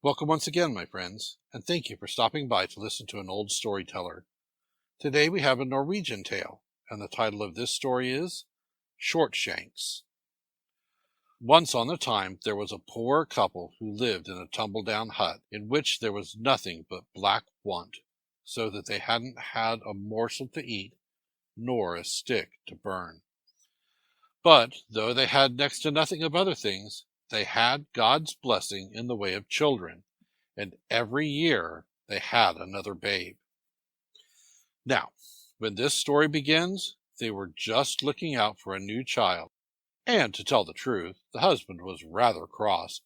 Welcome once again, my friends, and thank you for stopping by to listen to an old storyteller. Today we have a Norwegian tale, and the title of this story is Shortshanks. Once on a time there was a poor couple who lived in a tumble-down hut in which there was nothing but black want, so that they hadn't had a morsel to eat nor a stick to burn. But though they had next to nothing of other things, they had God's blessing in the way of children, and every year they had another babe. Now, when this story begins, they were just looking out for a new child, and to tell the truth, the husband was rather cross,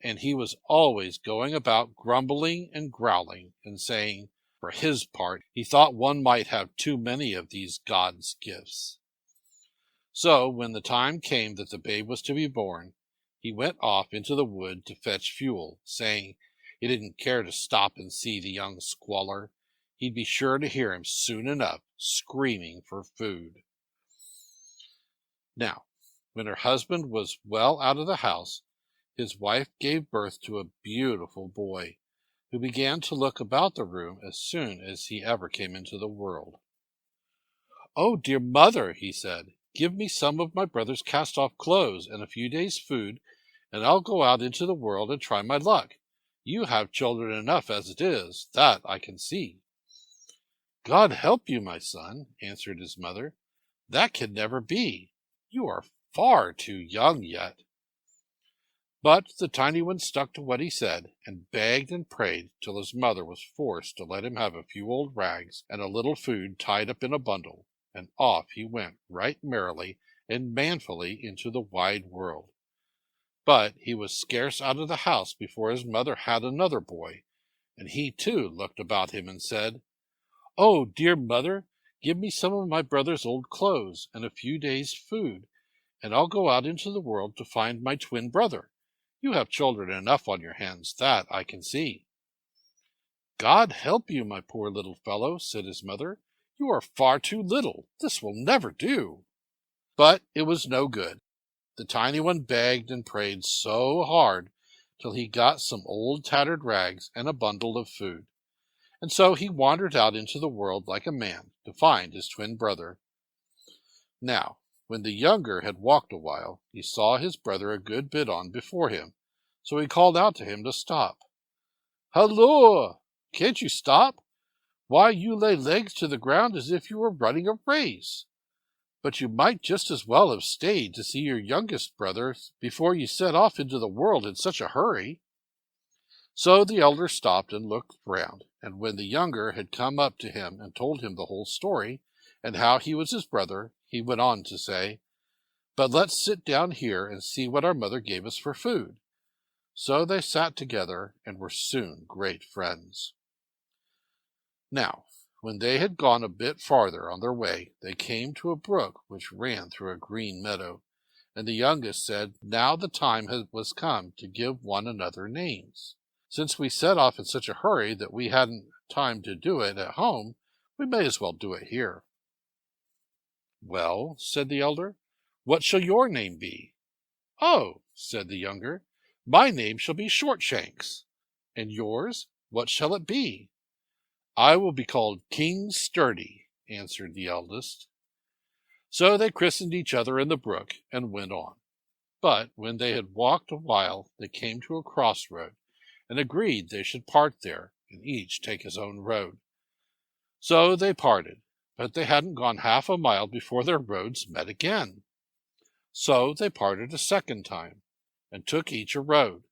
and he was always going about grumbling and growling and saying, for his part, he thought one might have too many of these God's gifts. So, when the time came that the babe was to be born, he went off into the wood to fetch fuel, saying he didn't care to stop and see the young squaller. He'd be sure to hear him soon enough, screaming for food. Now, when her husband was well out of the house, his wife gave birth to a beautiful boy, who began to look about the room as soon as he ever came into the world. "Oh, dear mother," he said, "give me some of my brother's cast-off clothes and a few days' food, and I'll go out into the world and try my luck. You have children enough as it is, that I can see." "God help you, my son," answered his mother. "That can never be. You are far too young yet." But the tiny one stuck to what he said, and begged and prayed till his mother was forced to let him have a few old rags and a little food tied up in a bundle, and off he went right merrily and manfully into the wide world. But he was scarce out of the house before his mother had another boy, and he too looked about him and said, "Oh, dear mother, give me some of my brother's old clothes and a few days' food, and I'll go out into the world to find my twin brother. You have children enough on your hands, that I can see." "God help you, my poor little fellow," said his mother. "You are far too little. This will never do." But it was no good. The tiny one begged and prayed so hard till he got some old tattered rags and a bundle of food, and so he wandered out into the world like a man to find his twin brother. Now, when the younger had walked a while, he saw his brother a good bit on before him, so he called out to him to stop. "Halloa! Can't you stop? Why, you lay legs to the ground as if you were running a race. But you might just as well have stayed to see your youngest brother before you set off into the world in such a hurry." So the elder stopped and looked round, and when the younger had come up to him and told him the whole story, and how he was his brother, he went on to say, "But let's sit down here and see what our mother gave us for food." So they sat together and were soon great friends. Now, when they had gone a bit farther on their way, they came to a brook which ran through a green meadow, and the youngest said, now the time was come to give one another names. "Since we set off in such a hurry that we hadn't time to do it at home, we may as well do it here." "Well," said the elder, "what shall your name be?" "Oh," said the younger, "my name shall be Shortshanks." "And yours, what shall it be?" "I will be called King Sturdy," answered the eldest. So they christened each other in the brook and went on. But when they had walked a while, they came to a crossroad, and agreed they should part there, and each take his own road. So they parted, but they hadn't gone half a mile before their roads met again. So they parted a second time, and took each a road.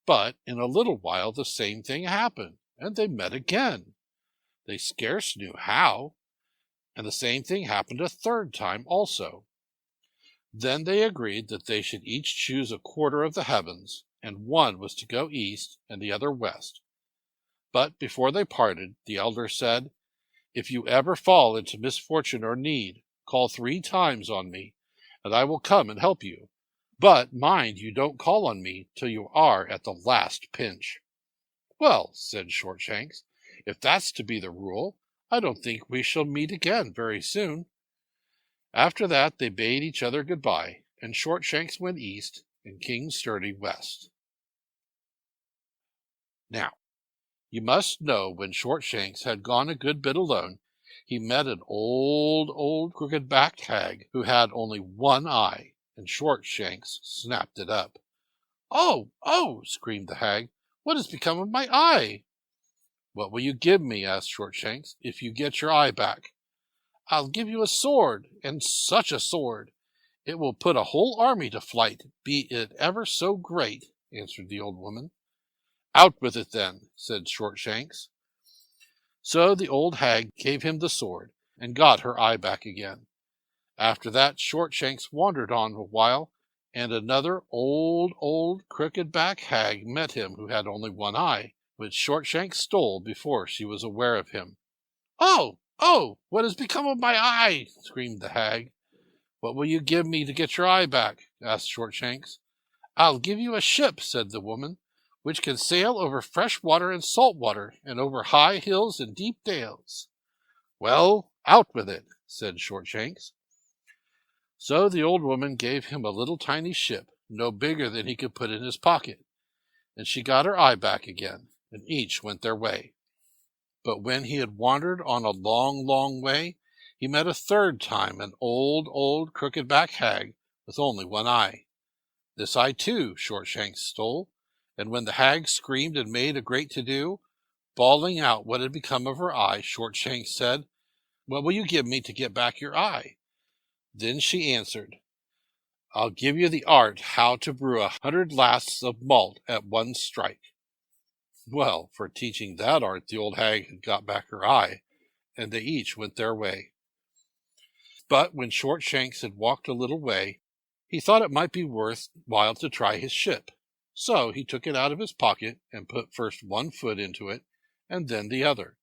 But in a little while the same thing happened, and they met again. They scarce knew how, and the same thing happened a third time also. Then they agreed that they should each choose a quarter of the heavens, and one was to go east and the other west. But before they parted, the elder said, "If you ever fall into misfortune or need, call 3 times on me, and I will come and help you. But mind you don't call on me till you are at the last pinch." "Well," said Shortshanks, "if that's to be the rule, I don't think we shall meet again very soon." After that they bade each other good-bye, and Shortshanks went east, and King Sturdy west. Now, you must know when Shortshanks had gone a good bit alone, he met an old crooked-backed hag who had only one eye, and Shortshanks snapped it up. "Oh, oh!" screamed the hag. "What has become of my eye?" "What will you give me," asked Shortshanks, "if you get your eye back?" "I'll give you a sword, and such a sword! It will put a whole army to flight, be it ever so great," answered the old woman. "Out with it, then," said Shortshanks. So the old hag gave him the sword, and got her eye back again. After that Shortshanks wandered on a while, and another old crooked-back hag met him who had only one eye, which Shortshanks stole before she was aware of him. "Oh, oh! What has become of my eye?" screamed the hag. "What will you give me to get your eye back?" asked Shortshanks. "I'll give you a ship," said the woman, "which can sail over fresh water and salt water, and over high hills and deep dales." "Well, out with it," said Shortshanks. So the old woman gave him a little tiny ship, no bigger than he could put in his pocket, and she got her eye back again, and each went their way. But when he had wandered on a long way, he met a third time an old crooked-back hag with only one eye. This eye, too, Shortshanks stole, and when the hag screamed and made a great to-do, bawling out what had become of her eye, Shortshanks said, "What will you give me to get back your eye?" Then she answered, "I'll give you the art how to brew 100 lasts of malt at one strike." Well, for teaching that art the old hag had got back her eye, and they each went their way. But when Shortshanks had walked a little way, he thought it might be worth while to try his ship. So he took it out of his pocket and put first one foot into it, and then the other.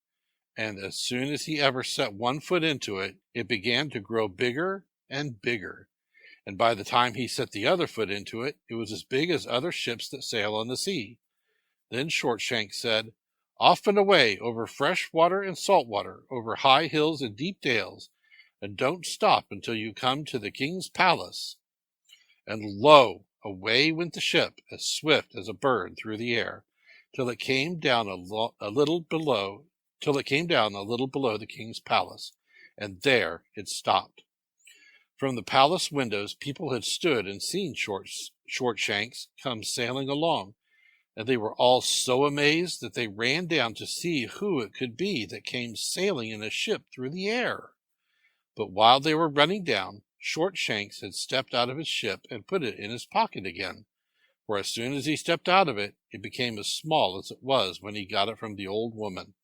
And as soon as he ever set one foot into it, it began to grow bigger and bigger. And by the time he set the other foot into it, it was as big as other ships that sail on the sea. Then Shortshanks said, "Off and away, over fresh water and salt water, over high hills and deep dales, and don't stop until you come to the king's palace." And lo! away went the ship, as swift as a bird through the air, till it came down a little below the king's palace, and there it stopped. From the palace windows people had stood and seen Shortshanks come sailing along, and they were all so amazed that they ran down to see who it could be that came sailing in a ship through the air. But while they were running down, Shortshanks had stepped out of his ship and put it in his pocket again, for as soon as he stepped out of it, it became as small as it was when he got it from the old woman.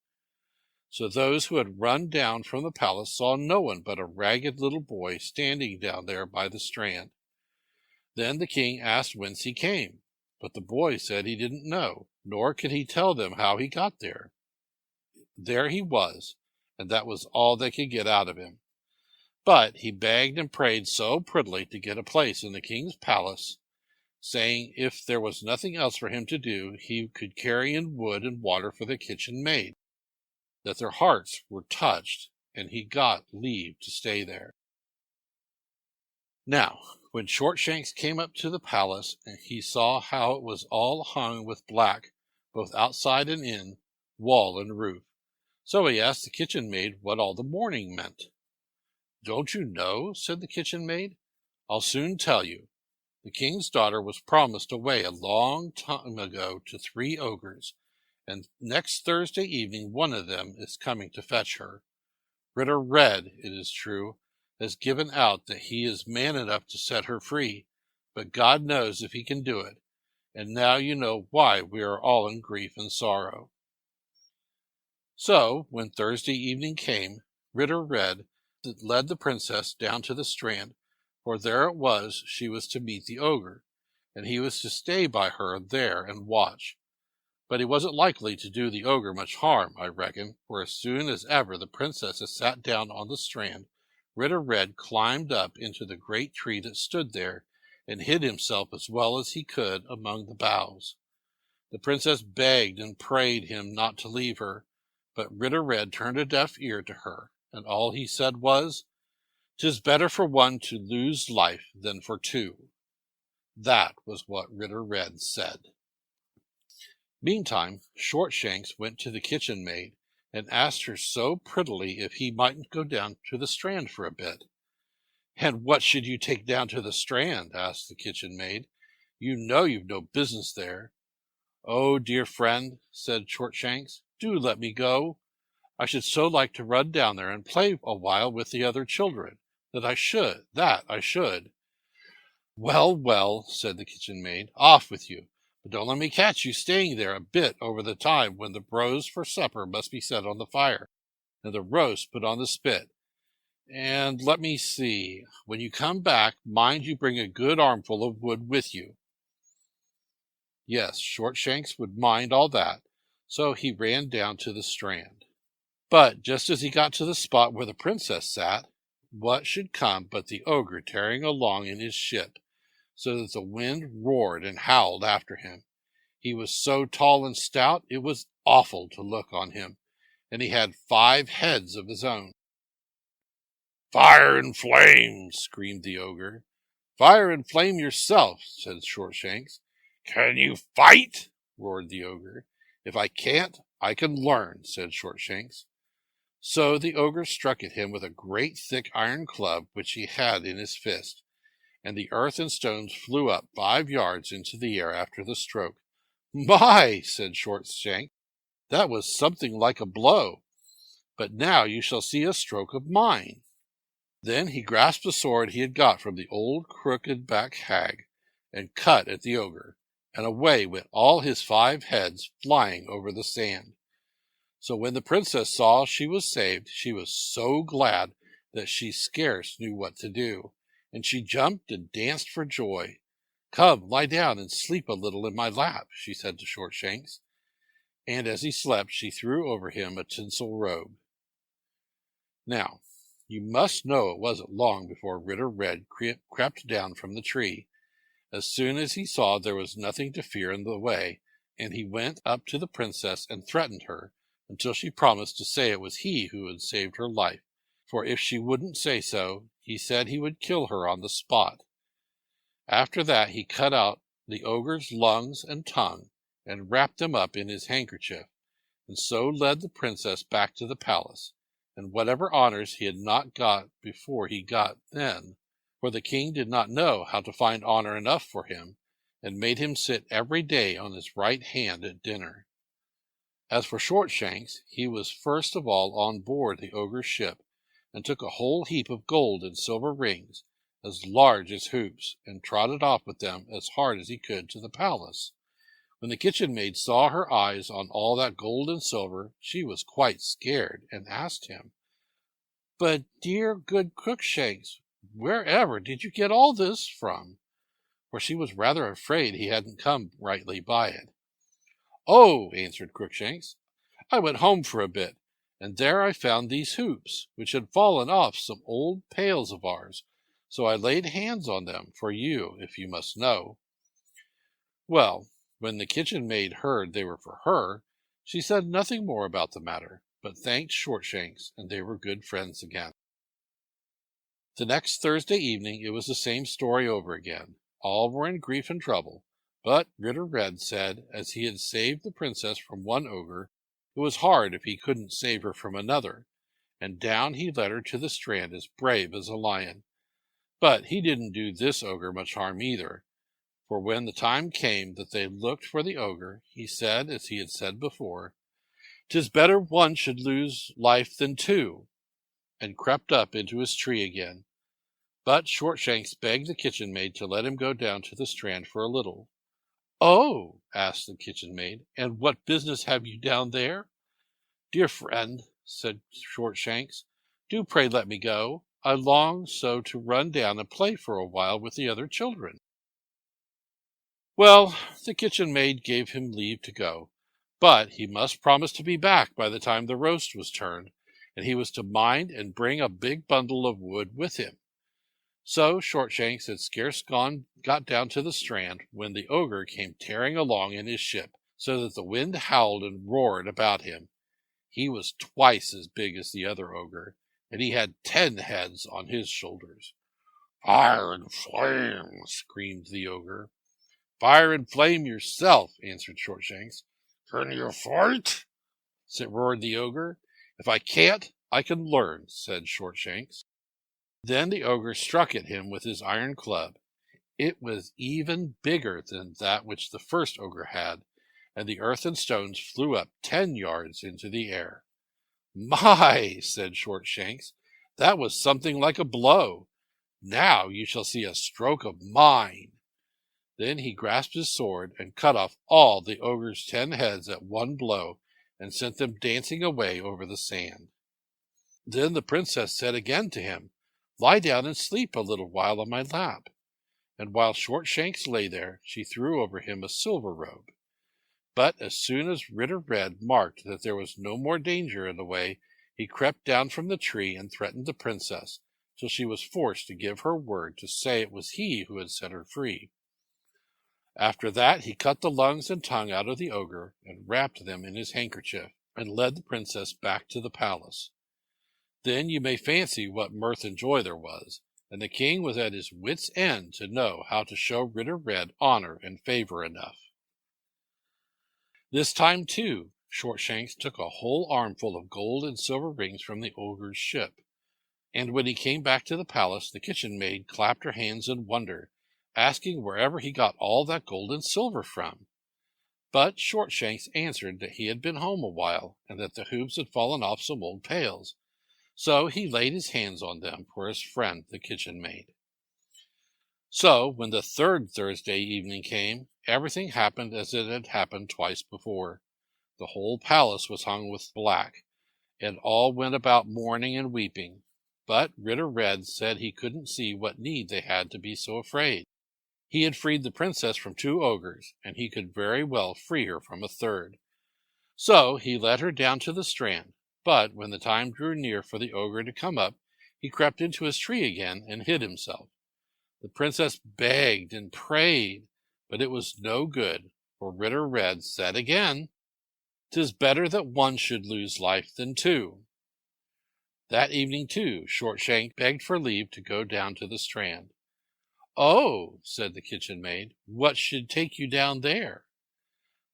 So those who had run down from the palace saw no one but a ragged little boy standing down there by the strand. Then the king asked whence he came, but the boy said he didn't know, nor could he tell them how he got there. There he was, and that was all they could get out of him. But he begged and prayed so prettily to get a place in the king's palace, saying if there was nothing else for him to do, he could carry in wood and water for the kitchen maid, that their hearts were touched, and he got leave to stay there. Now, when Shortshanks came up to the palace, and he saw how it was all hung with black, both outside and in, wall and roof. So he asked the kitchen maid what all the mourning meant. "Don't you know?" said the kitchen maid. "I'll soon tell you. The king's daughter was promised away a long time ago to 3 ogres, and next Thursday evening one of them is coming to fetch her. Ritter Red, it is true, has given out that he is man enough to set her free, but God knows if he can do it, and now you know why we are all in grief and sorrow." So, when Thursday evening came, Ritter Red led the princess down to the strand, for there it was she was to meet the ogre, and he was to stay by her there and watch. But he wasn't likely to do the ogre much harm, I reckon, for as soon as ever the princess had sat down on the strand, Ritter Red climbed up into the great tree that stood there, and hid himself as well as he could among the boughs. The princess begged and prayed him not to leave her, but Ritter Red turned a deaf ear to her, and all he said was, "'Tis better for one to lose life than for two." That was what Ritter Red said. Meantime, Shortshanks went to the kitchen maid and asked her so prettily if he mightn't go down to the strand for a bit. "And what should you take down to the strand?" asked the kitchen maid. "You know you've no business there." "Oh, dear friend," said Shortshanks, "do let me go. I should so like to run down there and play a while with the other children, that I should. "Well, well," said the kitchen maid, "off with you. But don't let me catch you staying there a bit over the time when the brose for supper must be set on the fire, and the roast put on the spit. And let me see, when you come back, mind you bring a good armful of wood with you." Yes, Shortshanks would mind all that, so he ran down to the strand. But just as he got to the spot where the princess sat, what should come but the ogre tearing along in his ship, so that the wind roared and howled after him. He was so tall and stout it was awful to look on him, and he had 5 heads of his own. "Fire and flame!" screamed the ogre. "Fire and flame yourself," said Shortshanks. "Can you fight?" roared the ogre. "If I can't, I can learn," said Shortshanks. So the ogre struck at him with a great thick iron club which he had in his fist, and the earth and stones flew up 5 yards into the air after the stroke. "My!" said Shortshanks, "that was something like a blow. But now you shall see a stroke of mine." Then he grasped a sword he had got from the old crooked back hag, and cut at the ogre, and away went all his 5 heads flying over the sand. So when the princess saw she was saved, she was so glad that she scarce knew what to do, and she jumped and danced for joy. "Come, lie down and sleep a little in my lap," she said to Shortshanks, and as he slept she threw over him a tinsel robe. Now, you must know it wasn't long before Ritter Red crept down from the tree, as soon as he saw there was nothing to fear in the way, and he went up to the princess and threatened her, until she promised to say it was he who had saved her life, for if she wouldn't say so, he said he would kill her on the spot. After that he cut out the ogre's lungs and tongue, and wrapped them up in his handkerchief, and so led the princess back to the palace, and whatever honors he had not got before he got then, for the king did not know how to find honor enough for him, and made him sit every day on his right hand at dinner. As for Shortshanks, he was first of all on board the ogre's ship, and took a whole heap of gold and silver rings, as large as hoops, and trotted off with them as hard as he could to the palace. When the kitchen maid saw her eyes on all that gold and silver, she was quite scared, and asked him, "But, dear good Crookshanks, wherever did you get all this from?" For she was rather afraid he hadn't come rightly by it. "Oh," answered Crookshanks, "I went home for a bit, and there I found these hoops, which had fallen off some old pails of ours, so I laid hands on them for you, if you must know." Well, when the kitchen maid heard they were for her, she said nothing more about the matter, but thanked Shortshanks, and they were good friends again. The next Thursday evening it was the same story over again. All were in grief and trouble, but Ritter Red said, as he had saved the princess from one ogre, it was hard if he couldn't save her from another, and down he led her to the strand as brave as a lion. But he didn't do this ogre much harm either, for when the time came that they looked for the ogre, he said, as he had said before, "'Tis better one should lose life than 2, and crept up into his tree again. But Shortshanks begged the kitchen maid to let him go down to the strand for a little. "Oh," asked the kitchen maid, "and what business have you down there?" "Dear friend," said Shortshanks, "do pray let me go. I long so to run down and play for a while with the other children." Well, the kitchen maid gave him leave to go, but he must promise to be back by the time the roast was turned, and he was to mind and bring a big bundle of wood with him. So Shortshanks had scarce got down to the strand when the ogre came tearing along in his ship, so that the wind howled and roared about him. He was twice as big as the other ogre, and he had 10 heads on his shoulders. "Fire and flame!" screamed the ogre. "Fire and flame yourself," answered Shortshanks. "Can you fight?" roared the ogre. "If I can't, I can learn," said Shortshanks. Then the ogre struck at him with his iron club. It was even bigger than that which the first ogre had, and the earth and stones flew up 10 yards into the air. "My!" said Shortshanks, "that was something like a blow. Now you shall see a stroke of mine." Then he grasped his sword and cut off all the ogre's 10 heads at one blow, and sent them dancing away over the sand. Then the princess said again to him, "Lie down and sleep a little while on my lap." And while Shortshanks lay there, she threw over him a silver robe. But as soon as Ritter Red marked that there was no more danger in the way, he crept down from the tree and threatened the princess, till she was forced to give her word to say it was he who had set her free. After that he cut the lungs and tongue out of the ogre, and wrapped them in his handkerchief, and led the princess back to the palace. Then you may fancy what mirth and joy there was, and the king was at his wits' end to know how to show Ritter Red honor and favor enough. This time, too, Shortshanks took a whole armful of gold and silver rings from the ogre's ship, and when he came back to the palace, the kitchen maid clapped her hands in wonder, asking wherever he got all that gold and silver from. But Shortshanks answered that he had been home a while, and that the hoops had fallen off some old pails. So he laid his hands on them for his friend the kitchen maid. So when the third Thursday evening came, everything happened as it had happened twice before. The whole palace was hung with black, and all went about mourning and weeping. But Ritter Red said he couldn't see what need they had to be so afraid. He had freed the princess from 2 ogres, and he could very well free her from a third. So he led her down to the strand, but when the time drew near for the ogre to come up, he crept into his tree again and hid himself. The princess begged and prayed, but it was no good, for Ritter Red said again, "'Tis better that one should lose life than 2. That evening, too, Shortshanks begged for leave to go down to the strand. "Oh," said the kitchen maid, "what should take you down there?"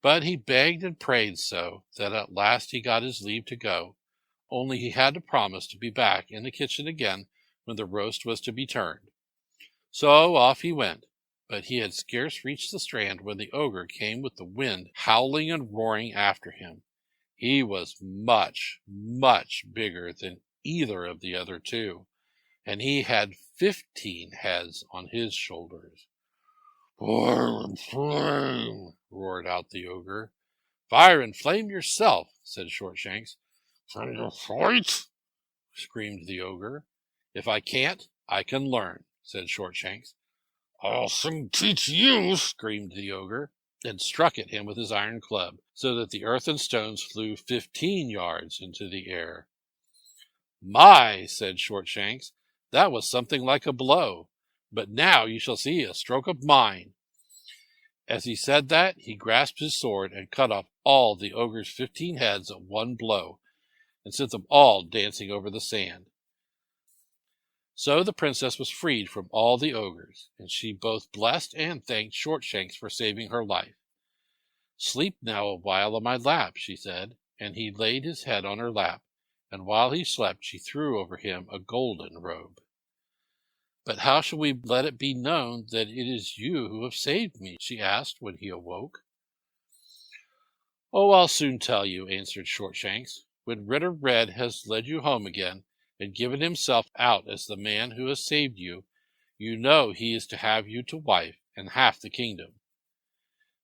But he begged and prayed so that at last he got his leave to go, only he had to promise to be back in the kitchen again when the roast was to be turned. So off he went, but he had scarce reached the strand when the ogre came with the wind howling and roaring after him. He was much, much bigger than either of the other 2, and he had 15 heads on his shoulders. "Fire and flame!" roared out the ogre. "Fire and flame yourself," said Shortshanks. "Can you fight?" screamed the ogre. "If I can't, I can learn," said Shortshanks. "I'll soon teach you," screamed the ogre, and struck at him with his iron club, so that the earth and stones flew 15 yards into the air. "My!" said Shortshanks, "that was something like a blow, but now you shall see a stroke of mine." As he said that, he grasped his sword and cut off all the ogre's 15 heads at one blow, and sent them all dancing over the sand. So the princess was freed from all the ogres, and she both blessed and thanked Shortshanks for saving her life. "Sleep now a while on my lap," she said, and he laid his head on her lap, and while he slept she threw over him a golden robe. "But how shall we let it be known that it is you who have saved me?" she asked when he awoke. "Oh, I'll soon tell you," answered Shortshanks. "When Ritter Red has led you home again, and given himself out as the man who has saved you, you know he is to have you to wife and half the kingdom.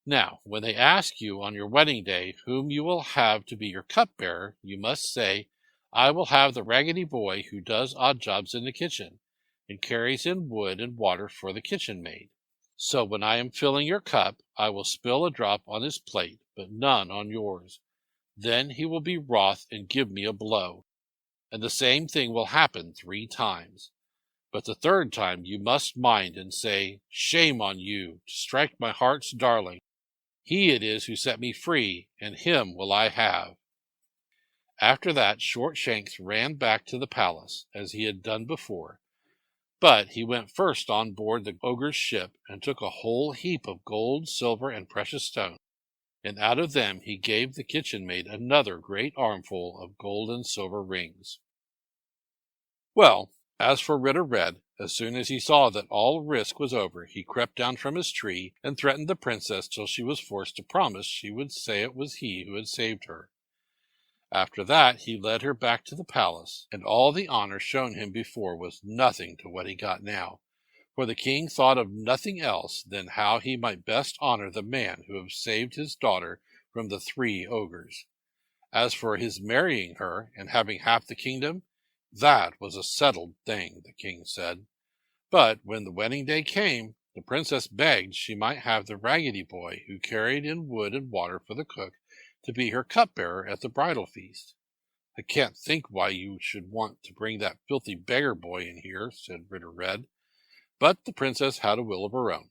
Now, when they ask you on your wedding day whom you will have to be your cupbearer, you must say, 'I will have the raggedy boy who does odd jobs in the kitchen, and carries in wood and water for the kitchen maid. So when I am filling your cup, I will spill a drop on his plate, but none on yours. Then he will be wroth and give me a blow, and the same thing will happen 3 times. But the 3rd time you must mind and say, "Shame on you, to strike my heart's darling. He it is who set me free, and him will I have." After that, Shortshanks ran back to the palace, as he had done before, but he went first on board the ogre's ship, and took a whole heap of gold, silver, and precious stones. and out of them he gave the kitchen maid another great armful of gold and silver rings. Well, as for Ritter Red, as soon as he saw that all risk was over, he crept down from his tree and threatened the princess till she was forced to promise she would say it was he who had saved her. After that he led her back to the palace, and all the honor shown him before was nothing to what he got now, for the king thought of nothing else than how he might best honor the man who had saved his daughter from the 3 ogres. As for his marrying her and having half the kingdom, that was a settled thing, the king said. But when the wedding day came, the princess begged she might have the raggedy boy who carried in wood and water for the cook to be her cupbearer at the bridal feast. "I can't think why you should want to bring that filthy beggar boy in here," said Ritter Red. But the princess had a will of her own,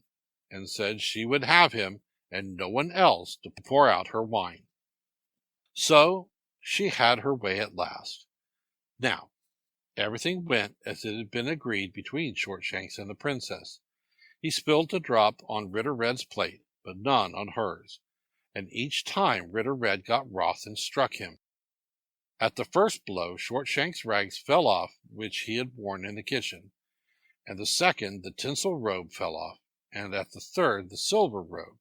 and said she would have him and no one else to pour out her wine. So she had her way at last. Now, everything went as it had been agreed between Shortshanks and the princess. He spilled a drop on Ritter Red's plate, but none on hers, and each time Ritter Red got wroth and struck him. At the first blow, Shortshanks' rags fell off which he had worn in the kitchen, and the second the tinsel robe fell off, and at the third the silver robe.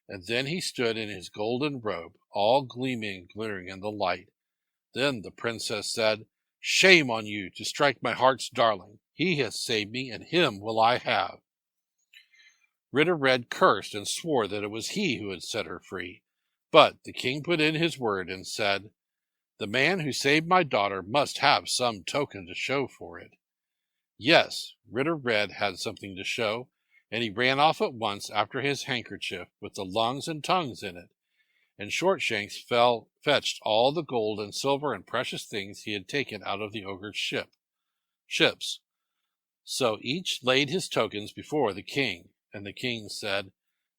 And then he stood in his golden robe, all gleaming and glittering in the light. Then the princess said, "Shame on you to strike my heart's darling. He has saved me, and him will I have." Ritter Red cursed and swore that it was he who had set her free. But the king put in his word and said, "The man who saved my daughter must have some token to show for it." Yes, Ritter Red had something to show, and he ran off at once after his handkerchief with the lungs and tongues in it, and Shortshanks fetched all the gold and silver and precious things he had taken out of the ogre's ships. So each laid his tokens before the king, and the king said,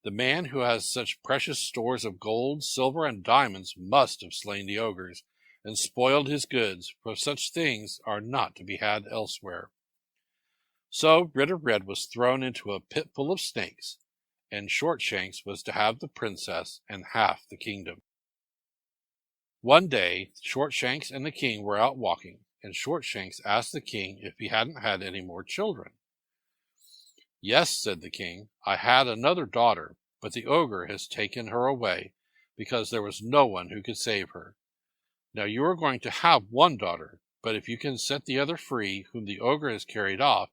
"The man who has such precious stores of gold, silver, and diamonds must have slain the ogres, and spoiled his goods, for such things are not to be had elsewhere." So Ritter Red was thrown into a pit full of snakes, and Shortshanks was to have the princess and half the kingdom. One day Shortshanks and the king were out walking, and Shortshanks asked the king if he hadn't had any more children. "Yes," said the king, "I had another daughter, but the ogre has taken her away, because there was no one who could save her. Now you are going to have one daughter, but if you can set the other free, whom the ogre has carried off,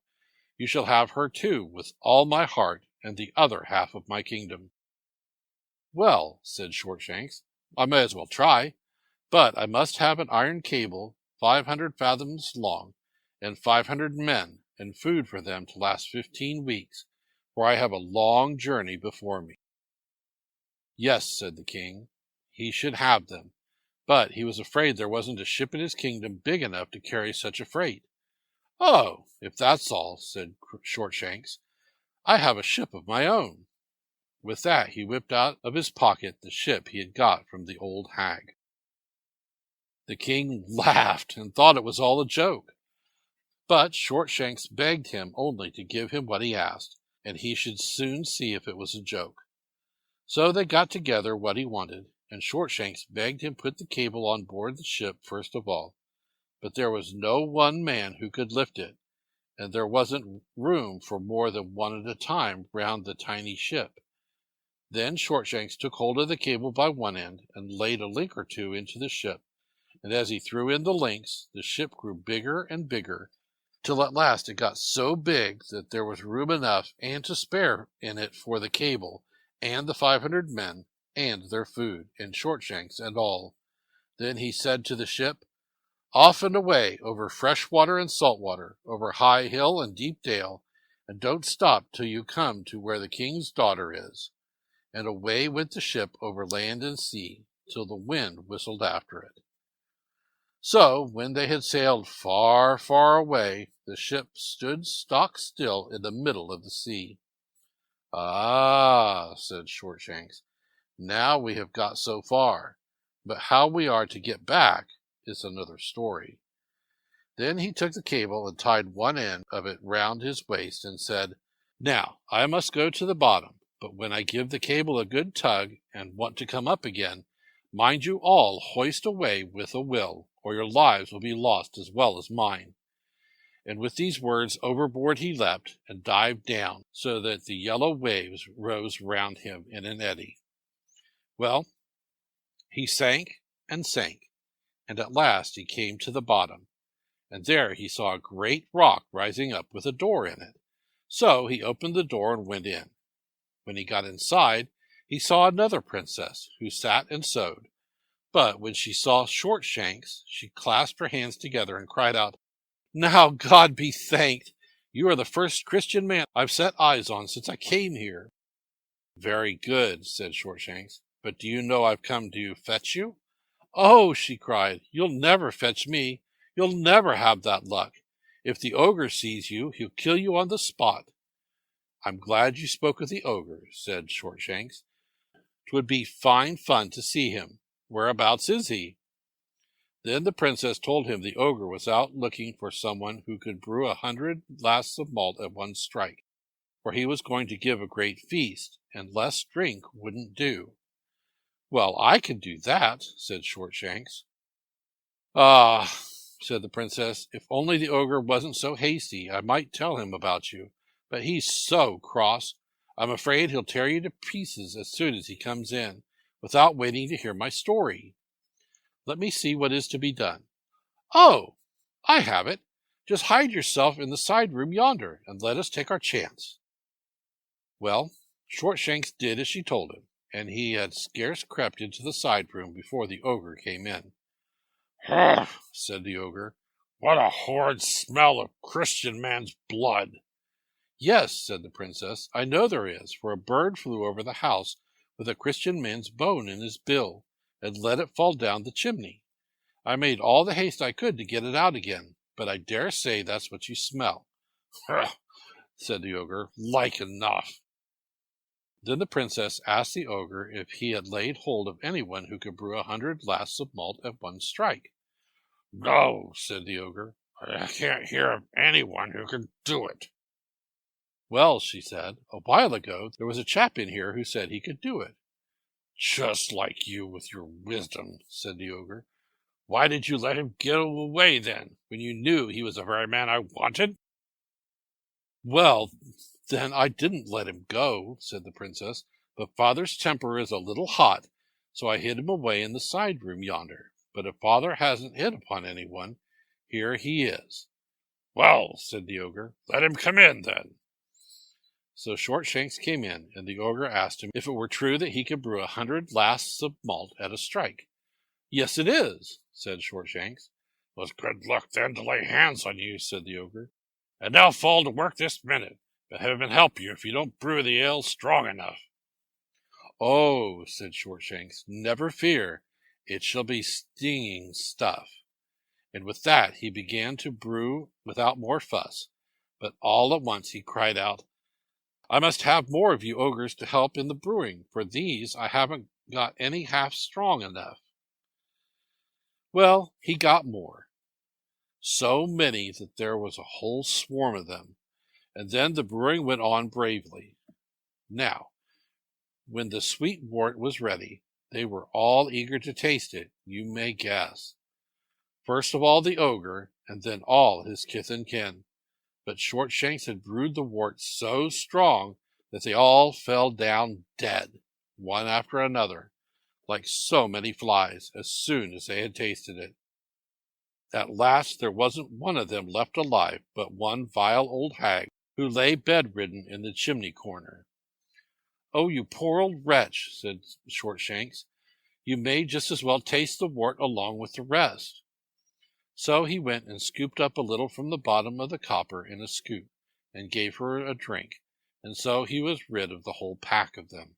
you shall have her too, with all my heart, and the other half of my kingdom." "Well," said Shortshanks, "I may as well try, but I must have an iron cable 500 fathoms long, and 500 men, and food for them to last 15 weeks, for I have a long journey before me." "Yes," said the king, he should have them, but he was afraid there wasn't a ship in his kingdom big enough to carry such a freight. "Oh, if that's all," said Shortshanks, "I have a ship of my own." With that he whipped out of his pocket the ship he had got from the old hag. The king laughed and thought it was all a joke, but Shortshanks begged him only to give him what he asked, and he should soon see if it was a joke. So they got together what he wanted, and Shortshanks begged him put the cable on board the ship first of all. But there was no one man who could lift it, and there wasn't room for more than one at a time round the tiny ship. Then Shortshanks took hold of the cable by one end, and laid a link or two into the ship, and as he threw in the links, the ship grew bigger and bigger, till at last it got so big that there was room enough and to spare in it for the cable, and the 500 men, and their food, and Shortshanks and all. Then he said to the ship, "Off and away, over fresh water and salt water, over high hill and deep dale, and don't stop till you come to where the king's daughter is." And away went the ship over land and sea, till the wind whistled after it. So, when they had sailed far, far away, the ship stood stock still in the middle of the sea. "Ah," said Shortshanks, "now we have got so far, but how we are to get back is another story." Then he took the cable and tied one end of it round his waist, and said, "Now I must go to the bottom, but when I give the cable a good tug and want to come up again, mind you all hoist away with a will, or your lives will be lost as well as mine." And with these words overboard he leapt and dived down, so that the yellow waves rose round him in an eddy. Well, he sank and sank, and at last he came to the bottom, and there he saw a great rock rising up with a door in it. So he opened the door and went in. When he got inside, he saw another princess, who sat and sewed. But when she saw Shortshanks, she clasped her hands together and cried out, "Now God be thanked! You are the first Christian man I've set eyes on since I came here." "Very good," said Shortshanks. "But do you know I've come to fetch you?" "Oh," she cried, "you'll never fetch me. You'll never have that luck. If the ogre sees you, he'll kill you on the spot." "I'm glad you spoke of the ogre," said Shortshanks. "'Twould be fine fun to see him. Whereabouts is he?" Then the princess told him the ogre was out looking for someone who could brew 100 lasts of malt at one strike, for he was going to give a great feast, and less drink wouldn't do. "Well, I can do that," said Shortshanks. "Ah," said the princess, "if only the ogre wasn't so hasty, I might tell him about you. But he's so cross, I'm afraid he'll tear you to pieces as soon as he comes in, without waiting to hear my story. Let me see what is to be done. Oh, I have it. Just hide yourself in the side room yonder, and let us take our chance." Well, Shortshanks did as she told him, and he had scarce crept into the side room before the ogre came in. "Ugh," said the ogre, "what a horrid smell of Christian man's blood!" "Yes," said the princess, "I know there is, for a bird flew over the house with a Christian man's bone in his bill, and let it fall down the chimney. I made all the haste I could to get it out again, but I dare say that's what you smell." "Ugh," said the ogre, "like enough." Then the princess asked the ogre if he had laid hold of anyone who could brew 100 lasts of malt at one strike. "No," said the ogre, "I can't hear of anyone who can do it." "Well," she said, "a while ago there was a chap in here who said he could do it." "Just like you with your wisdom," said the ogre. "Why did you let him get away then, when you knew he was the very man I wanted?" "Well, then I didn't let him go," said the princess, "but father's temper is a little hot, so I hid him away in the side room yonder. But if father hasn't hit upon anyone, here he is." "Well," said the ogre, "let him come in, then." So Shortshanks came in, and the ogre asked him if it were true that he could brew 100 lasts of malt at a strike. "Yes, it is," said Shortshanks. "Well, good luck then to lay hands on you," said the ogre. "And now fall to work this minute, but heaven help you if you don't brew the ale strong enough." "Oh," said Shortshanks, "never fear, it shall be stinging stuff." And with that he began to brew without more fuss, but all at once he cried out, "I must have more of you ogres to help in the brewing, for these I haven't got any half strong enough." Well, he got more, so many that there was a whole swarm of them, and then the brewing went on bravely. Now, when the sweet wort was ready, they were all eager to taste it, you may guess. First of all the ogre, and then all his kith and kin. But Shortshanks had brewed the wort so strong that they all fell down dead, one after another, like so many flies, as soon as they had tasted it. At last there wasn't one of them left alive but one vile old hag, who lay bedridden in the chimney corner. "Oh, you poor old wretch," said Shortshanks, "you may just as well taste the wort along with the rest." So he went and scooped up a little from the bottom of the copper in a scoop, and gave her a drink, and so he was rid of the whole pack of them.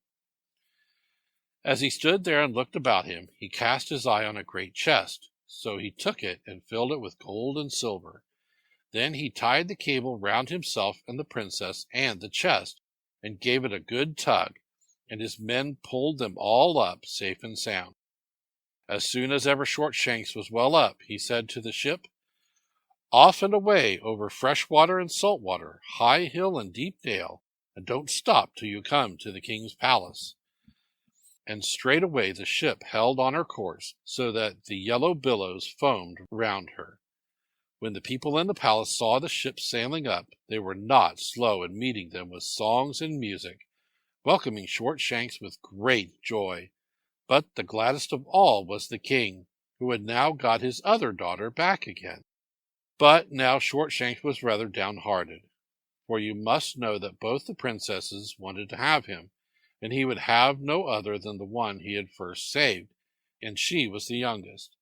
As he stood there and looked about him, he cast his eye on a great chest, so he took it and filled it with gold and silver. Then he tied the cable round himself and the princess and the chest, and gave it a good tug, and his men pulled them all up safe and sound. As soon as ever Shortshanks was well up, he said to the ship, "Off and away over fresh water and salt water, high hill and deep dale, and don't stop till you come to the king's palace." And straightway the ship held on her course, so that the yellow billows foamed round her. When the people in the palace saw the ship sailing up, they were not slow in meeting them with songs and music, welcoming Shortshanks with great joy. But the gladdest of all was the king, who had now got his other daughter back again. But now Shortshanks was rather downhearted, for you must know that both the princesses wanted to have him, and he would have no other than the one he had first saved, and she was the youngest.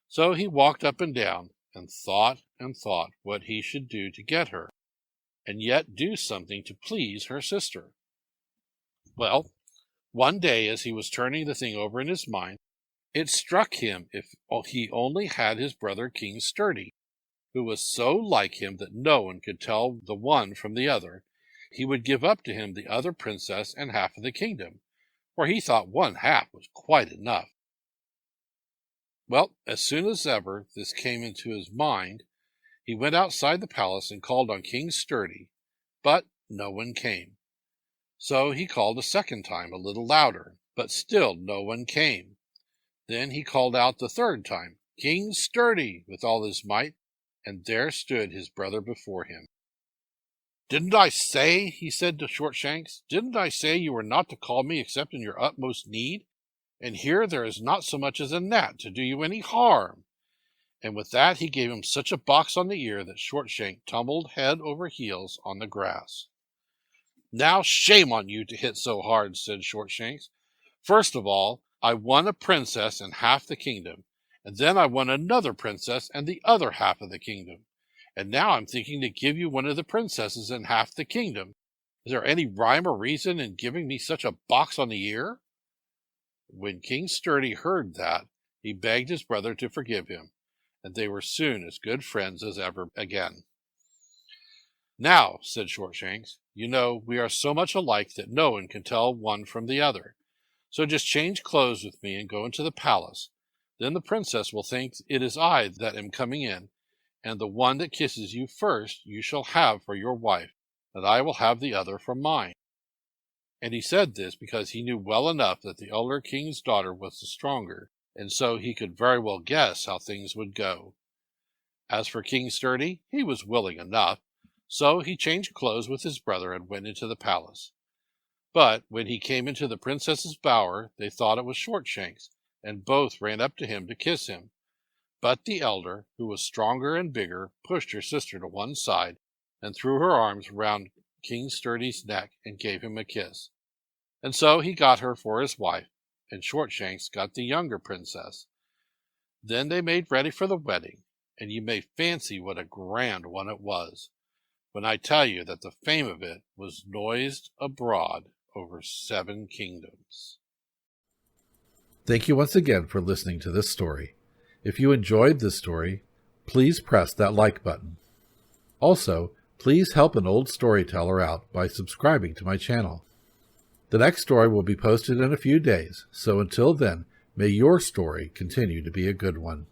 So he walked up and down, and thought what he should do to get her, and yet do something to please her sister. Well, one day as he was turning the thing over in his mind, it struck him if he only had his brother King Sturdy, who was so like him that no one could tell the one from the other, he would give up to him the other princess and half of the kingdom, for he thought one half was quite enough. Well, as soon as ever this came into his mind, he went outside the palace and called on King Sturdy, but no one came. So he called a second time, a little louder, but still no one came. Then he called out the third time, "King Sturdy," with all his might, and there stood his brother before him. "Didn't I say," he said to Shortshanks, "didn't I say you were not to call me except in your utmost need? And here there is not so much as a gnat to do you any harm." And with that he gave him such a box on the ear that Shortshanks tumbled head over heels on the grass. "Now shame on you to hit so hard," said Shortshanks. "First of all, I won a princess and half the kingdom, and then I won another princess and the other half of the kingdom. And now I'm thinking to give you one of the princesses and half the kingdom. Is there any rhyme or reason in giving me such a box on the ear?" When King Sturdy heard that, he begged his brother to forgive him, and they were soon as good friends as ever again. "Now," said Shortshanks, "you know we are so much alike that no one can tell one from the other. So just change clothes with me and go into the palace. Then the princess will think it is I that am coming in, and the one that kisses you first you shall have for your wife, and I will have the other for mine." And he said this because he knew well enough that the elder king's daughter was the stronger, and so he could very well guess how things would go. As for King Sturdy, he was willing enough, so he changed clothes with his brother and went into the palace. But when he came into the princess's bower, they thought it was Shortshanks, and both ran up to him to kiss him. But the elder, who was stronger and bigger, pushed her sister to one side and threw her arms round King Sturdy's neck and gave him a kiss. And so he got her for his wife, and Shortshanks got the younger princess. Then they made ready for the wedding, and you may fancy what a grand one it was, when I tell you that the fame of it was noised abroad over 7 kingdoms. Thank you once again for listening to this story. If you enjoyed this story, please press that like button. Also, please help an old storyteller out by subscribing to my channel. The next story will be posted in a few days, so until then, may your story continue to be a good one.